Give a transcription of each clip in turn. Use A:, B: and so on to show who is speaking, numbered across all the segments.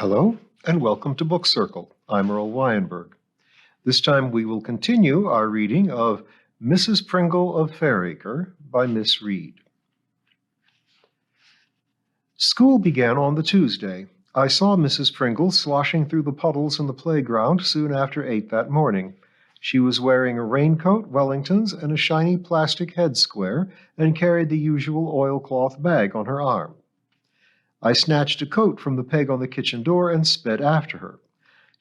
A: Hello, and welcome to Book Circle. I'm Earl Weinberg. This time we will continue our reading of Mrs. Pringle of Fairacre by Miss Reed. School began on the Tuesday. I saw Mrs. Pringle sloshing through the puddles in the playground soon after 8 that morning. She was wearing a raincoat, Wellingtons, and a shiny plastic head square, and carried the usual oilcloth bag on her arm. I snatched a coat from the peg on the kitchen door and sped after her.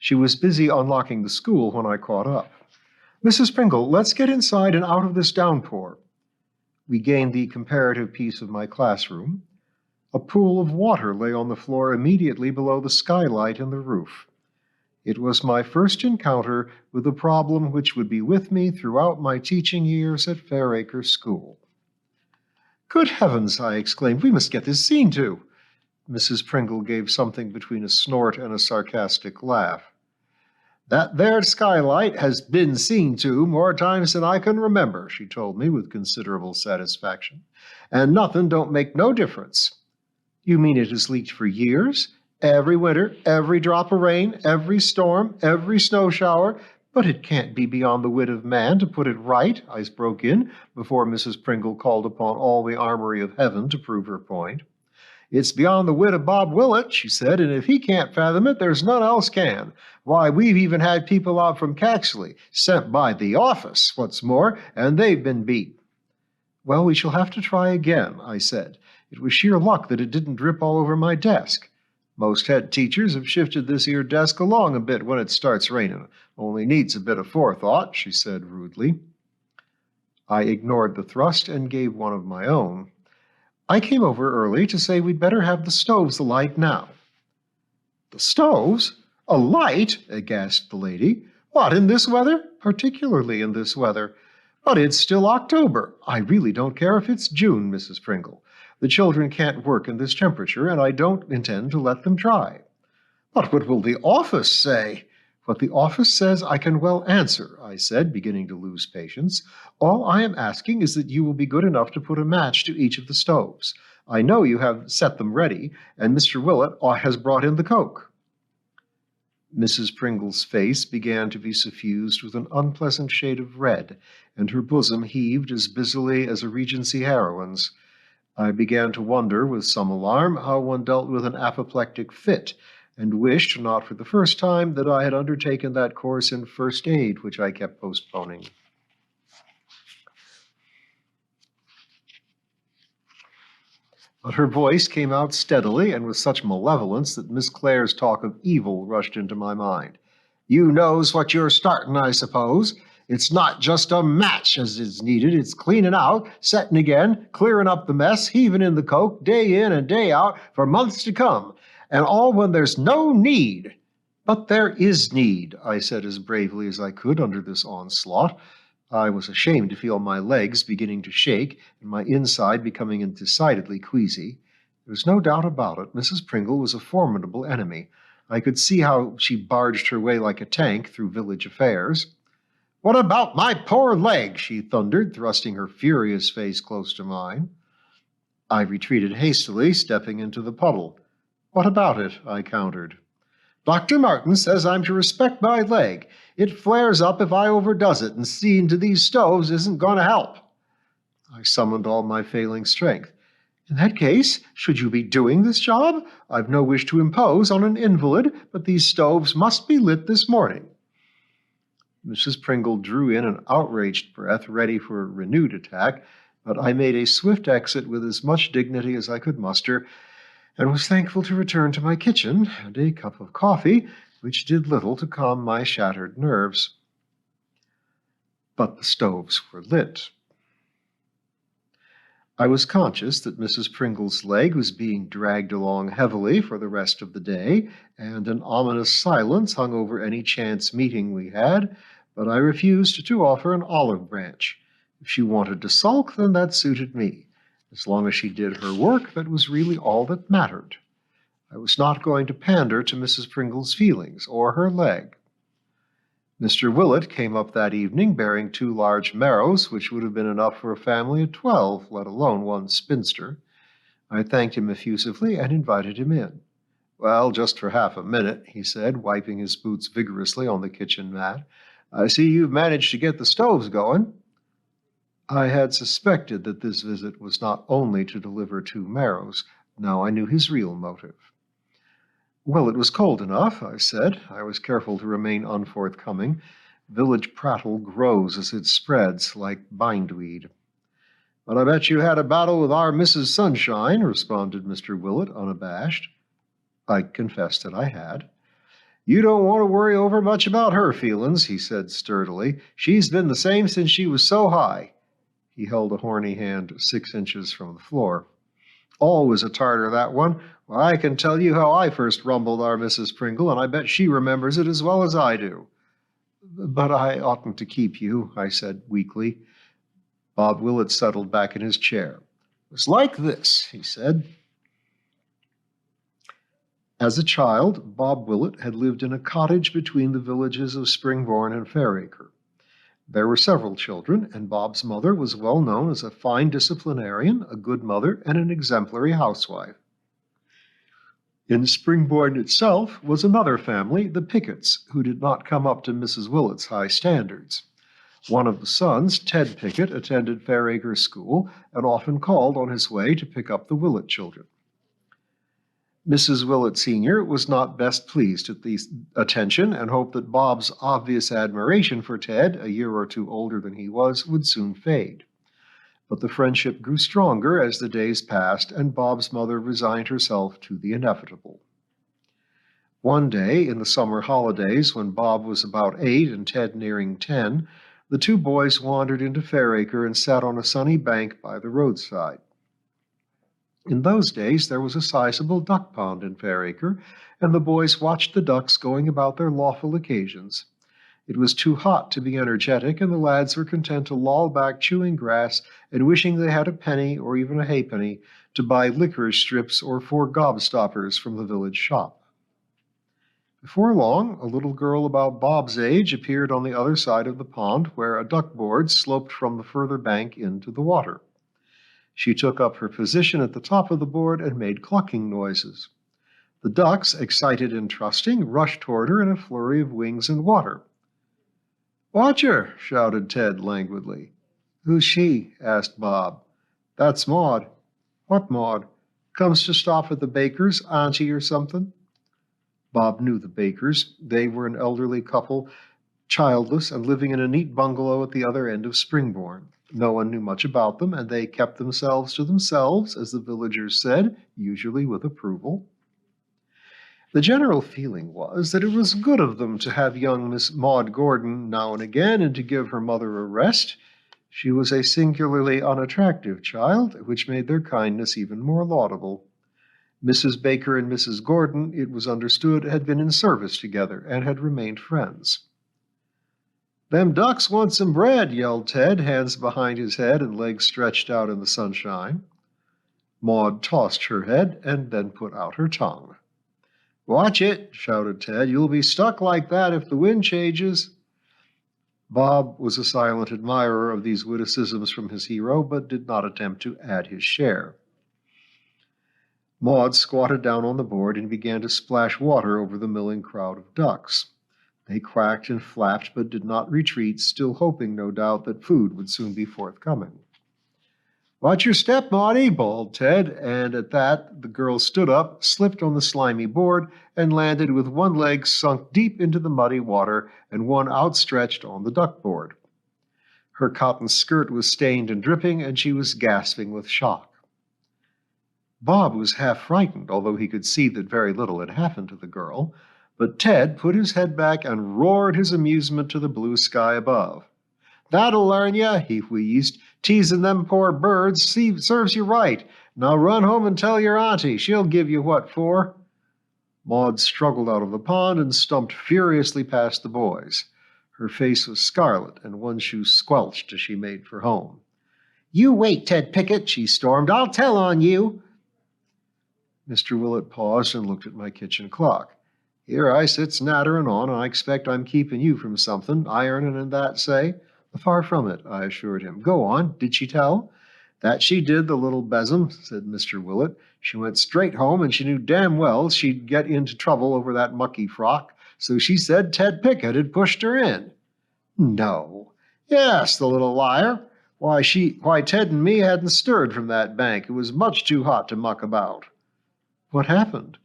A: She was busy unlocking the school when I caught up. "Mrs. Pringle, let's get inside and out of this downpour." We gained the comparative peace of my classroom. A pool of water lay on the floor immediately below the skylight in the roof. It was my first encounter with a problem which would be with me throughout my teaching years at Fairacre School. "Good heavens!" I exclaimed. "We must get this seen to." Mrs. Pringle gave something between a snort and a sarcastic laugh. "That there skylight has been seen to more times than I can remember," she told me with considerable satisfaction. "And nothing don't make no difference." "You mean it has leaked for years? Every winter, every drop of rain, every storm, every snow shower. But it can't be beyond the wit of man to put it right," I broke in, before Mrs. Pringle called upon all the armory of heaven to prove her point. "It's beyond the wit of Bob Willett," she said, "and if he can't fathom it, there's none else can. Why, we've even had people out from Caxley, sent by the office, what's more, and they've been beat." "Well, we shall have to try again," I said. "It was sheer luck that it didn't drip all over my desk. Most head teachers have shifted this here desk along a bit when it starts raining. Only needs a bit of forethought," she said rudely. I ignored the thrust and gave one of my own. "I came over early to say we'd better have the stoves alight now." "The stoves? Alight?" gasped the lady. "What, in this weather?" "Particularly in this weather." "But it's still October." "I really don't care if it's June, Mrs. Pringle. The children can't work in this temperature, and I don't intend to let them try." "But what will the office say?" "What the office says I can well answer," I said, beginning to lose patience. "All I am asking is that you will be good enough to put a match to each of the stoves. I know you have set them ready, and Mr. Willett has brought in the coke." Mrs. Pringle's face began to be suffused with an unpleasant shade of red, and her bosom heaved as busily as a Regency heroine's. I began to wonder, with some alarm, how one dealt with an apoplectic fit, and wished, not for the first time, that I had undertaken that course in first aid which I kept postponing. But her voice came out steadily and with such malevolence that Miss Clare's talk of evil rushed into my mind. "You knows what you're starting, I suppose. It's not just a match as is needed. It's cleaning out, setting again, clearing up the mess, heaving in the coke, day in and day out for months to come. And all when there's no need." "But there is need," I said as bravely as I could under this onslaught. I was ashamed to feel my legs beginning to shake and my inside becoming decidedly queasy. There was no doubt about it. Mrs. Pringle was a formidable enemy. I could see how she barged her way like a tank through village affairs. "What about my poor leg?" she thundered, thrusting her furious face close to mine. I retreated hastily, stepping into the puddle. "What about it?" I countered. "Dr. Martin says I'm to respect my leg. It flares up if I overdoes it, and seeing to these stoves isn't going to help." I summoned all my failing strength. "In that case, should you be doing this job? I've no wish to impose on an invalid, but these stoves must be lit this morning." Mrs. Pringle drew in an outraged breath, ready for a renewed attack, but I made a swift exit with as much dignity as I could muster, and was thankful to return to my kitchen and a cup of coffee, which did little to calm my shattered nerves. But the stoves were lit. I was conscious that Mrs. Pringle's leg was being dragged along heavily for the rest of the day, and an ominous silence hung over any chance meeting we had, but I refused to offer an olive branch. If she wanted to sulk, then that suited me. As long as she did her work, that was really all that mattered. I was not going to pander to Mrs. Pringle's feelings or her leg. Mr. Willett came up that evening bearing 2 large marrows, which would have been enough for a family of 12, let alone one spinster. I thanked him effusively and invited him in. Well, just for half a minute, he said, wiping his boots vigorously on the kitchen mat. I see you've managed to get the stoves going. I had suspected that this visit was not only to deliver 2 marrows. Now I knew his real motive. Well, it was cold enough, I said. I was careful to remain unforthcoming. Village prattle grows as it spreads, like bindweed. But I bet you had a battle with our Mrs. Sunshine, responded Mr. Willett, unabashed. I confessed that I had. You don't want to worry over much about her feelings, he said sturdily. She's been the same since she was so high. He held a horny hand 6 inches from the floor. Always a tartar, that one. Well, I can tell you how I first rumbled our Mrs. Pringle, and I bet she remembers it as well as I do. But I oughtn't to keep you, I said weakly. Bob Willett settled back in his chair. It's like this, he said. As a child, Bob Willett had lived in a cottage between the villages of Springbourne and Fairacre. There were several children, and Bob's mother was well known as a fine disciplinarian, a good mother, and an exemplary housewife. In Springbourne itself was another family, the Picketts, who did not come up to Mrs. Willett's high standards. One of the sons, Ted Pickett, attended Fairacre School and often called on his way to pick up the Willett children. Mrs. Willett Sr. was not best pleased at the attention and hoped that Bob's obvious admiration for Ted, a year or 2 older than he was, would soon fade. But the friendship grew stronger as the days passed, and Bob's mother resigned herself to the inevitable. One day, in the summer holidays, when Bob was about 8 and Ted nearing 10, the 2 boys wandered into Fairacre and sat on a sunny bank by the roadside. In those days, there was a sizable duck pond in Fairacre, and the boys watched the ducks going about their lawful occasions. It was too hot to be energetic, and the lads were content to loll back chewing grass and wishing they had a penny or even a halfpenny to buy licorice strips or 4 gobstoppers from the village shop. Before long, a little girl about Bob's age appeared on the other side of the pond, where a duckboard sloped from the further bank into the water. She took up her position at the top of the board and made clucking noises. The ducks, excited and trusting, rushed toward her in a flurry of wings and water. "Watch her!" shouted Ted languidly. "Who's she?" asked Bob. "That's Maud." "What Maud? Comes to stop at the Bakers, auntie or something?" Bob knew the Bakers. They were an elderly couple, childless and living in a neat bungalow at the other end of Springbourne. No one knew much about them, and they kept themselves to themselves, as the villagers said, usually with approval. The general feeling was that it was good of them to have young Miss Maud Gordon now and again, and to give her mother a rest. She was a singularly unattractive child, which made their kindness even more laudable. Mrs. Baker and Mrs. Gordon, it was understood, had been in service together and had remained friends. "Them ducks want some bread," yelled Ted, hands behind his head and legs stretched out in the sunshine. Maud tossed her head and then put out her tongue. "Watch it," shouted Ted. "You'll be stuck like that if the wind changes." Bob was a silent admirer of these witticisms from his hero, but did not attempt to add his share. Maud squatted down on the board and began to splash water over the milling crowd of ducks. They quacked and flapped, but did not retreat, still hoping, no doubt, that food would soon be forthcoming. "Watch your step, Maudie," bawled Ted, and at that the girl stood up, slipped on the slimy board, and landed with one leg sunk deep into the muddy water and one outstretched on the duckboard. Her cotton skirt was stained and dripping, and she was gasping with shock. Bob was half frightened, although he could see that very little had happened to the girl. But Ted put his head back and roared his amusement to the blue sky above. "That'll learn you," he wheezed. "Teasing them poor birds serves you right. Now run home and tell your auntie. She'll give you what for." Maud struggled out of the pond and stumped furiously past the boys. Her face was scarlet, and one shoe squelched as she made for home. "You wait, Ted Pickett," she stormed. "I'll tell on you." Mr. Willett paused and looked at my kitchen clock. "Here I sit snattering on, and I expect I'm keeping you from something, ironing and that, say." "Far from it," I assured him. "Go on. Did she tell?" That she did, the little besom, said Mr. Willett. She went straight home, and she knew damn well she'd get into trouble over that mucky frock, so she said Ted Pickett had pushed her in. No. Yes, the little liar. Why, Ted and me hadn't stirred from that bank. It was much too hot to muck about. What happened?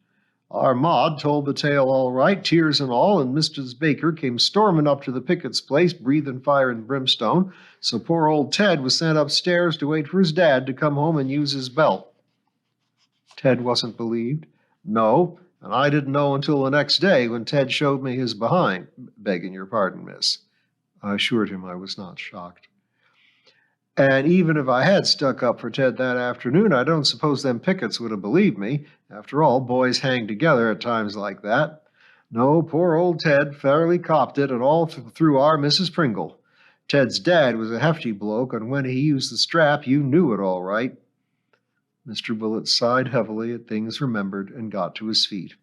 A: Our Maud told the tale all right, tears and all, and Mrs. Baker came storming up to the Pickett's place, breathing fire and brimstone, so poor old Ted was sent upstairs to wait for his dad to come home and use his belt. Ted wasn't believed? No, and I didn't know until the next day when Ted showed me his behind. Begging your pardon, miss. I assured him I was not shocked. And even if I had stuck up for Ted that afternoon, I don't suppose them Picketts would have believed me. After all, boys hang together at times like that. No, poor old Ted fairly copped it, and all through our Mrs. Pringle. Ted's dad was a hefty bloke, and when he used the strap, you knew it all right. Mr. Willett sighed heavily at things remembered and got to his feet.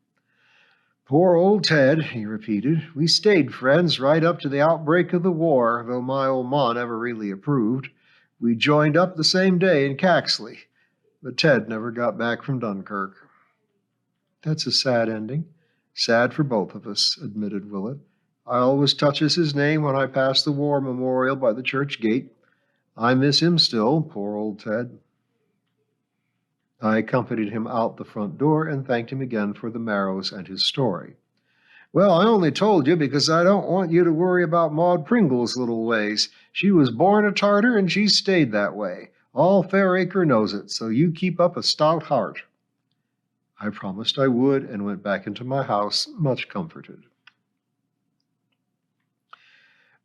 A: Poor old Ted, he repeated. We stayed friends right up to the outbreak of the war, though my old ma never really approved. We joined up the same day in Caxley, but Ted never got back from Dunkirk. That's a sad ending. Sad for both of us, admitted Willett. I always touches his name when I pass the war memorial by the church gate. I miss him still, poor old Ted. I accompanied him out the front door and thanked him again for the Marrows and his story. Well, I only told you because I don't want you to worry about Maud Pringle's little ways. She was born a Tartar, and she's stayed that way. All Fairacre knows it, so you keep up a stout heart. I promised I would and went back into my house, much comforted.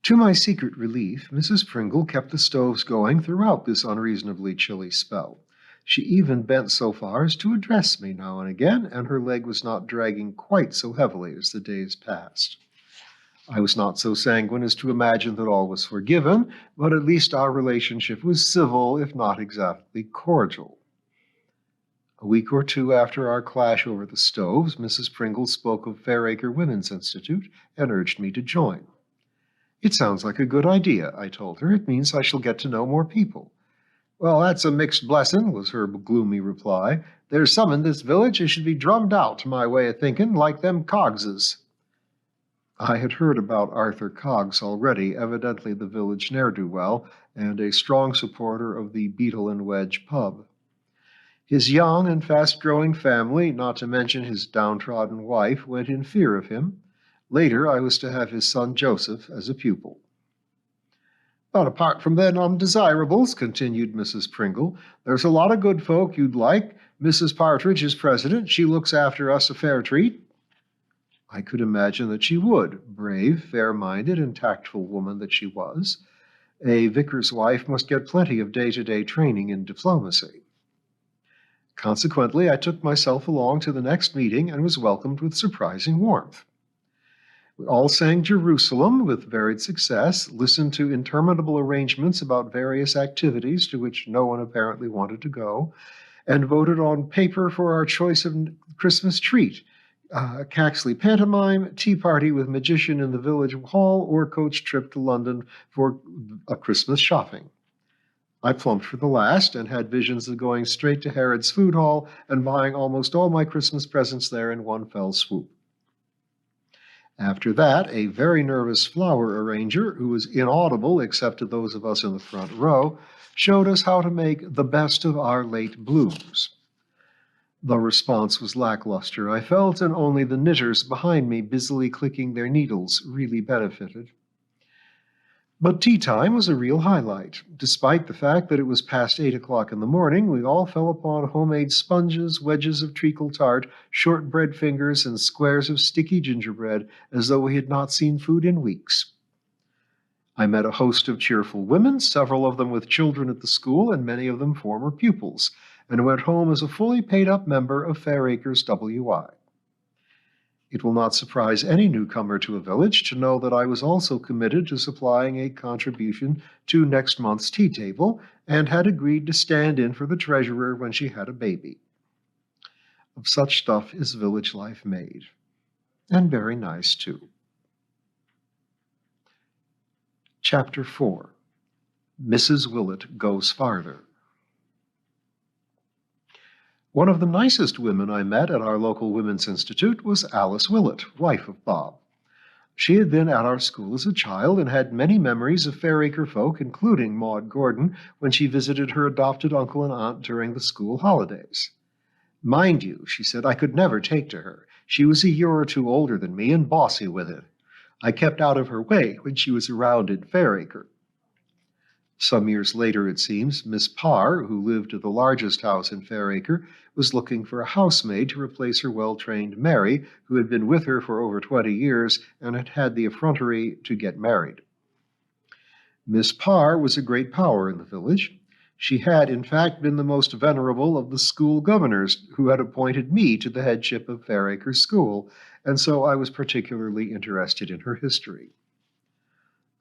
A: To my secret relief, Mrs. Pringle kept the stoves going throughout this unreasonably chilly spell. She even bent so far as to address me now and again, and her leg was not dragging quite so heavily as the days passed. I was not so sanguine as to imagine that all was forgiven, but at least our relationship was civil, if not exactly cordial. A week or two after our clash over the stoves, Mrs. Pringle spoke of Fairacre Women's Institute and urged me to join. It sounds like a good idea, I told her. It means I shall get to know more people. Well, that's a mixed blessing, was her gloomy reply. There's some in this village as should be drummed out, to my way of thinking, like them Coggses. I had heard about Arthur Coggs already, evidently the village ne'er-do-well, and a strong supporter of the Beetle and Wedge pub. His young and fast-growing family, not to mention his downtrodden wife, went in fear of him. Later, I was to have his son Joseph as a pupil. But apart from them undesirables, continued Mrs. Pringle, there's a lot of good folk you'd like. Mrs. Partridge is president. She looks after us a fair treat. I could imagine that she would, brave, fair-minded, and tactful woman that she was. A vicar's wife must get plenty of day-to-day training in diplomacy. Consequently, I took myself along to the next meeting and was welcomed with surprising warmth. We all sang Jerusalem with varied success, listened to interminable arrangements about various activities to which no one apparently wanted to go, and voted on paper for our choice of Christmas treat, Caxley pantomime, tea party with magician in the village hall, or coach trip to London for a Christmas shopping. I plumped for the last and had visions of going straight to Harrod's food hall and buying almost all my Christmas presents there in one fell swoop. After that, a very nervous flower arranger, who was inaudible except to those of us in the front row, showed us how to make the best of our late blooms. The response was lackluster, I felt, and only the knitters behind me busily clicking their needles really benefited. But tea time was a real highlight. Despite the fact that it was past 8 o'clock in the morning, we all fell upon homemade sponges, wedges of treacle tart, shortbread fingers, and squares of sticky gingerbread, as though we had not seen food in weeks. I met a host of cheerful women, several of them with children at the school, and many of them former pupils, and went home as a fully paid-up member of Fairacre's WI. It will not surprise any newcomer to a village to know that I was also committed to supplying a contribution to next month's tea table, and had agreed to stand in for the treasurer when she had a baby. Of such stuff is village life made, and very nice, too. Chapter 4. Mrs. Willett Goes Farther. One of the nicest women I met at our local Women's Institute was Alice Willett, wife of Bob. She had been at our school as a child and had many memories of Fairacre folk, including Maud Gordon, when she visited her adopted uncle and aunt during the school holidays. Mind you, she said, I could never take to her. She was a year or two older than me and bossy with it. I kept out of her way when she was around in Fairacre. Some years later, it seems, Miss Parr, who lived at the largest house in Fairacre, was looking for a housemaid to replace her well-trained Mary, who had been with her for over 20 years and had had the effrontery to get married. Miss Parr was a great power in the village. She had, in fact, been the most venerable of the school governors, who had appointed me to the headship of Fairacre School, and so I was particularly interested in her history.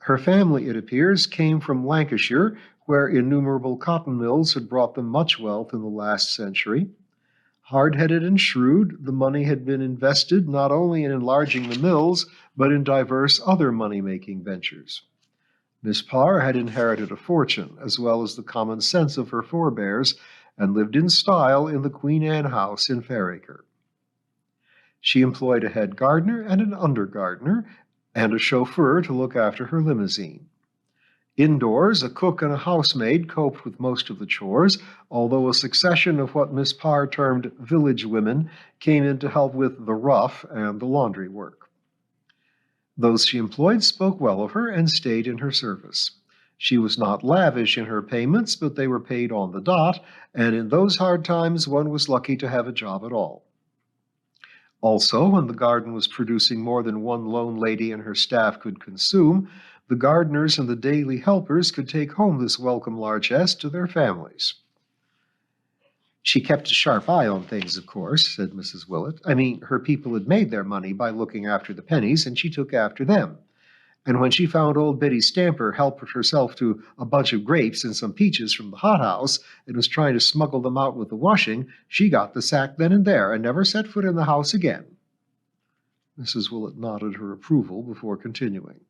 A: Her family, it appears, came from Lancashire, where innumerable cotton mills had brought them much wealth in the last century. Hard-headed and shrewd, the money had been invested not only in enlarging the mills, but in diverse other money-making ventures. Miss Parr had inherited a fortune, as well as the common sense of her forebears, and lived in style in the Queen Anne house in Fairacre. She employed a head gardener and an under gardener, and a chauffeur to look after her limousine. Indoors, a cook and a housemaid coped with most of the chores, although a succession of what Miss Parr termed village women came in to help with the rough and the laundry work. Those she employed spoke well of her and stayed in her service. She was not lavish in her payments, but they were paid on the dot, and in those hard times one was lucky to have a job at all. Also, when the garden was producing more than one lone lady and her staff could consume, the gardeners and the daily helpers could take home this welcome largesse to their families. She kept a sharp eye on things, of course, said Mrs. Willett. I mean, her people had made their money by looking after the pennies, and she took after them. And when she found old Betty Stamper helped herself to a bunch of grapes and some peaches from the hothouse and was trying to smuggle them out with the washing, she got the sack then and there and never set foot in the house again. Mrs. Willett nodded her approval before continuing.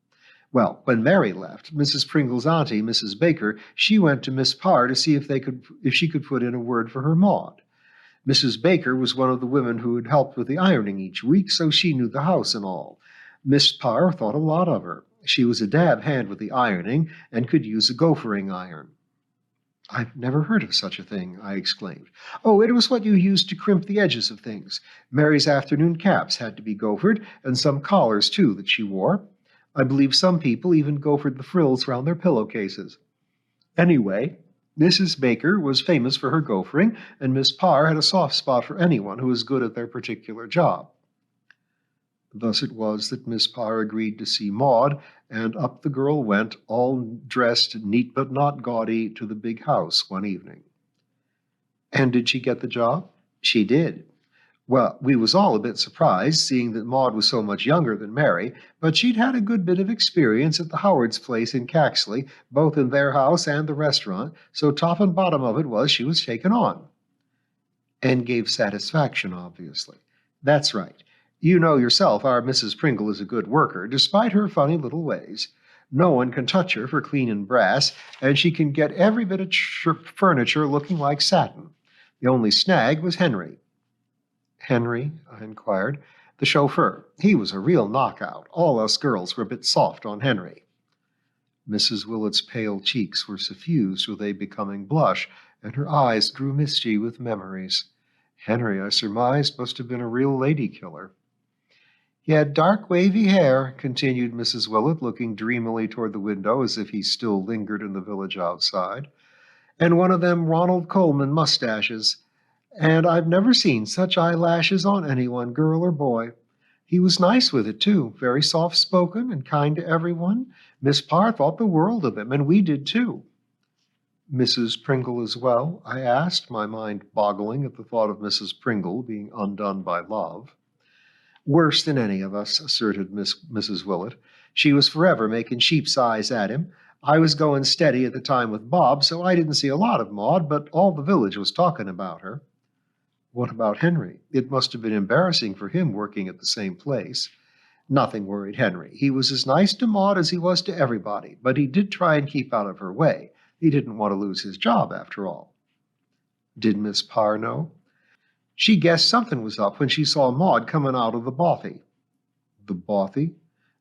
A: Well, when Mary left, Mrs. Pringle's auntie, Mrs. Baker, she went to Miss Parr to see if she could put in a word for her Maud. Mrs. Baker was one of the women who had helped with the ironing each week, so she knew the house and all. Miss Parr thought a lot of her. She was a dab hand with the ironing and could use a gophering iron. I've never heard of such a thing, I exclaimed. Oh, it was what you used to crimp the edges of things. Mary's afternoon caps had to be gophered, and some collars, too, that she wore. I believe some people even gophered the frills round their pillowcases. Anyway, Mrs. Baker was famous for her gophering, and Miss Parr had a soft spot for anyone who was good at their particular job. Thus it was that Miss Parr agreed to see Maud, and up the girl went, all dressed neat but not gaudy, to the big house one evening. And did she get the job? She did. Well, we was all a bit surprised, seeing that Maud was so much younger than Mary, but she'd had a good bit of experience at the Howards' place in Caxley, both in their house and the restaurant, so top and bottom of it was she was taken on. And gave satisfaction, obviously. That's right. You know yourself our Mrs. Pringle is a good worker, despite her funny little ways. No one can touch her for clean and brass, and she can get every bit of furniture looking like satin. The only snag was Henry. Henry? I inquired. The chauffeur. He was a real knockout. All us girls were a bit soft on Henry. Mrs. Willett's pale cheeks were suffused with a becoming blush, and her eyes grew misty with memories. Henry, I surmised, must have been a real lady-killer. He had dark, wavy hair, continued Mrs. Willett, looking dreamily toward the window as if he still lingered in the village outside, and one of them Ronald Colman mustaches. And I've never seen such eyelashes on anyone, girl or boy. He was nice with it, too, very soft-spoken and kind to everyone. Miss Parr thought the world of him, and we did, too. Mrs. Pringle as well? I asked, my mind boggling at the thought of Mrs. Pringle being undone by love. Worse than any of us, asserted Mrs. Willett. She was forever making sheep's eyes at him. I was going steady at the time with Bob, so I didn't see a lot of Maud, but all the village was talking about her. What about Henry? It must have been embarrassing for him working at the same place. Nothing worried Henry. He was as nice to Maud as he was to everybody, but he did try and keep out of her way. He didn't want to lose his job, after all. Did Miss Parr know? She guessed something was up when she saw Maud coming out of the bothy. The bothy?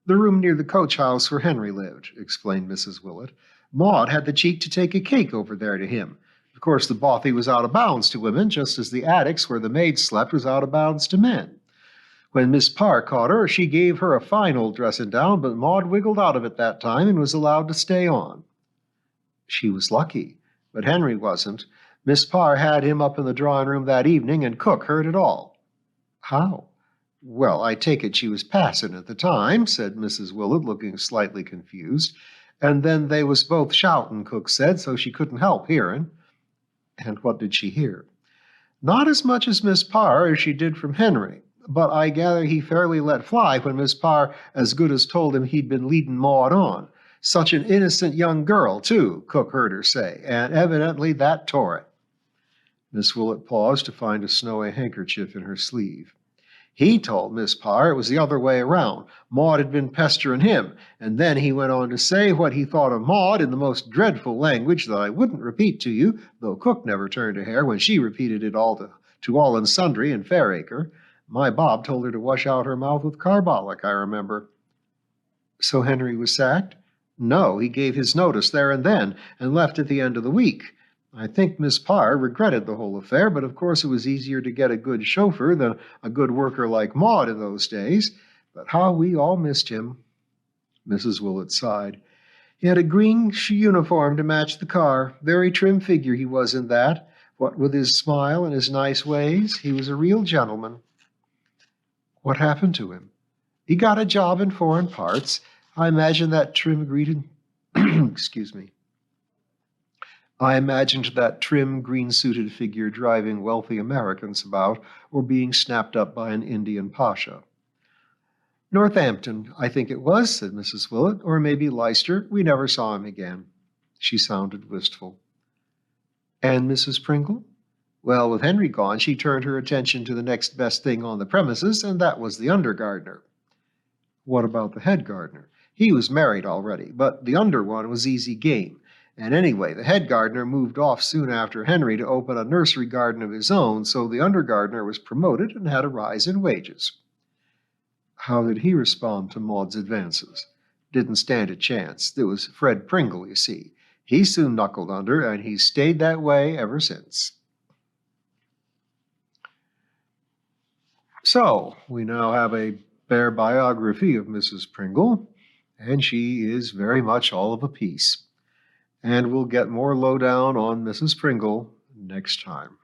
A: The room near the coach house where Henry lived, explained Mrs. Willett. Maud had the cheek to take a cake over there to him. Of course, the bothy was out of bounds to women, just as the attics where the maids slept was out of bounds to men. When Miss Parr caught her, she gave her a fine old dressing down, but Maud wiggled out of it that time and was allowed to stay on. She was lucky, but Henry wasn't. Miss Parr had him up in the drawing room that evening, and cook heard it all. How? Well, I take it she was passin' at the time, said Mrs. Willett, looking slightly confused. And then they was both shoutin', cook said, so she couldn't help hearin'. And what did she hear? Not as much as Miss Parr as she did from Henry, but I gather he fairly let fly when Miss Parr as good as told him he'd been leadin' Maud on. Such an innocent young girl, too, cook heard her say, and evidently that tore it. Miss Willett paused to find a snowy handkerchief in her sleeve. He told Miss Parr it was the other way around. Maud had been pestering him, and then he went on to say what he thought of Maud in the most dreadful language that I wouldn't repeat to you, though cook never turned a hair when she repeated it all to all and sundry in Fairacre. My Bob told her to wash out her mouth with carbolic, I remember. So Henry was sacked? No, he gave his notice there and then, and left at the end of the week. I think Miss Parr regretted the whole affair, but of course it was easier to get a good chauffeur than a good worker like Maud in those days. But how we all missed him. Mrs. Willett sighed. He had a green uniform to match the car. Very trim figure he was in that. What with his smile and his nice ways, he was a real gentleman. What happened to him? He got a job in foreign parts. I imagine that trim I imagined that trim, green-suited figure driving wealthy Americans about or being snapped up by an Indian pasha. Northampton, I think it was, said Mrs. Willett, or maybe Leicester. We never saw him again. She sounded wistful. And Mrs. Pringle? Well, with Henry gone, she turned her attention to the next best thing on the premises, and that was the under gardener. What about the head gardener? He was married already, but the under one was easy game. And anyway, the head gardener moved off soon after Henry to open a nursery garden of his own, so the under gardener was promoted and had a rise in wages. How did he respond to Maud's advances? Didn't stand a chance. There was Fred Pringle, you see. He soon knuckled under, and he's stayed that way ever since. So, we now have a bare biography of Mrs. Pringle, and she is very much all of a piece. And we'll get more lowdown on Mrs. Pringle next time.